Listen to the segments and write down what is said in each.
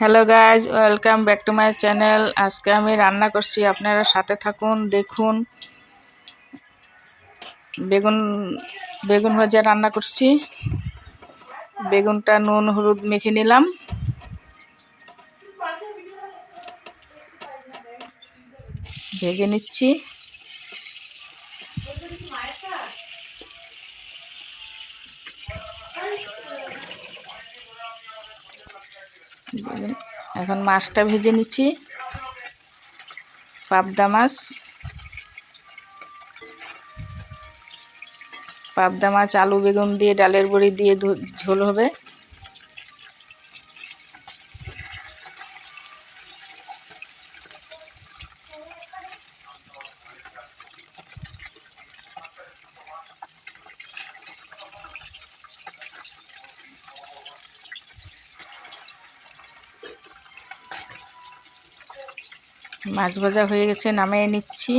Hello guys, welcome back to my channel. আজকে আমি রান্না করছি, আপনারা সাথে থাকুন, দেখুন। বেগুন ভাজা রান্না করছি। বেগুনটা নুন হলুদ মেখে নিলাম। ভেজে নিচ্ছি। এখন মাছটা ভেজে নিচ্ছি। পাবদা মাছ আলু বেগুন দিয়ে ডালের বড়ি দিয়ে ঝোল হবে। মাছ ভাজা হয়ে গেছে, নামিয়ে নিচ্ছি।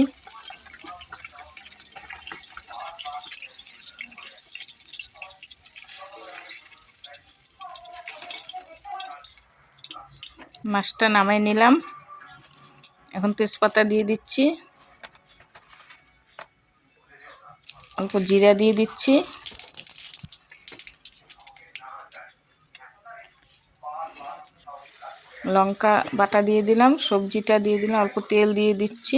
মাছটা নামিয়ে নিলাম। এখন তেজপাতা দিয়ে দিচ্ছি, অল্প জিরা দিয়ে দিচ্ছি, লঙ্কা বাটা দিয়ে দিলাম, সবজিটা দিয়ে দিলাম, অল্প তেল দিয়ে দিচ্ছি,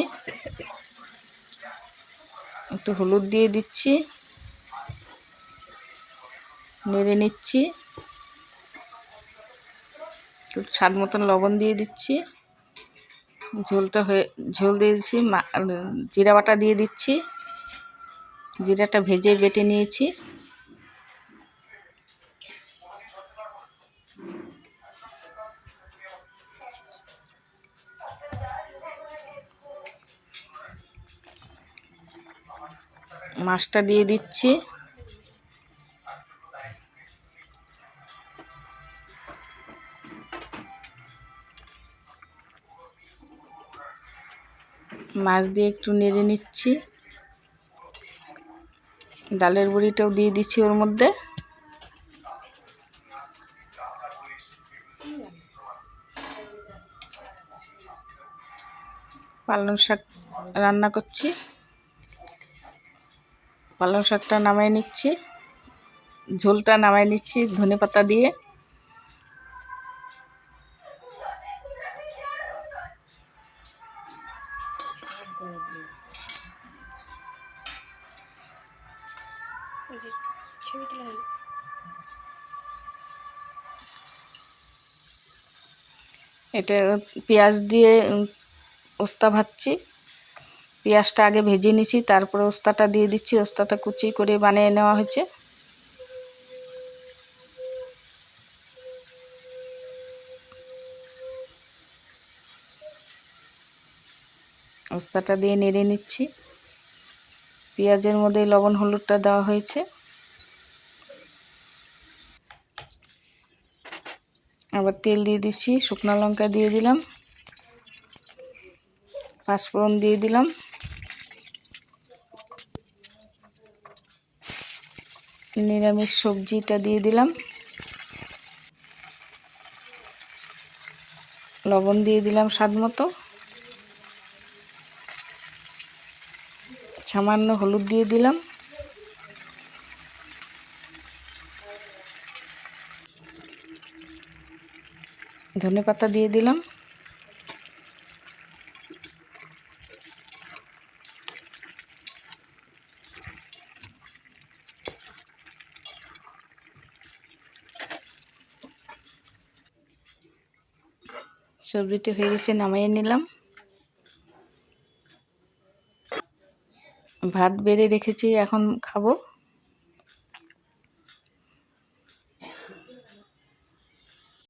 একটু হলুদ দিয়ে দিচ্ছি, নেড়ে নিচ্ছি, একটু স্বাদ মতন লবণ দিয়ে দিচ্ছি। ঝোল দিয়ে দিচ্ছি। জিরা বাটা দিয়ে দিচ্ছি, জিরাটা ভেজে বেটে নিয়েছি। মাছটা দিয়ে দিচ্ছি, মাছ দিয়ে একটু নেড়ে নিচ্ছি। ডালের বড়িটাও দিয়ে দিচ্ছি ওর মধ্যে। পালং শাক রান্না করছি, পালং শাকটা নামিয়ে নিচ্ছি, ঝোলটা নামিয়ে নিচ্ছি ধনেপাতা দিয়ে। এটা পেঁয়াজ দিয়ে ওস্তা ভাজছি। পেঁয়াজটা আগে ভেজে নিচ্ছি, তারপরে ওস্তাটা দিয়ে দিচ্ছি। ওস্তাটা কুচি করে বানিয়ে নেওয়া হয়েছে। ওস্তাটা দিয়ে নেড়ে নিচ্ছি। পেঁয়াজের মধ্যে লবণ হলুদটা দেওয়া হয়েছে। আবার তেল দিয়ে দিচ্ছি, শুকনো লঙ্কা দিয়ে দিলাম, পাঁচফোড়ন দিয়ে দিলাম, নিরামিষ সবজিটা দিয়ে দিলাম, লবণ দিয়ে দিলাম স্বাদ মতো, সামান্য হলুদ দিয়ে দিলাম, ধনেপাতা দিয়ে দিলাম। সবজিটা হয়ে গেছে, নামিয়ে নিলাম। ভাত বেড়ে রেখেছি, এখন খাবো।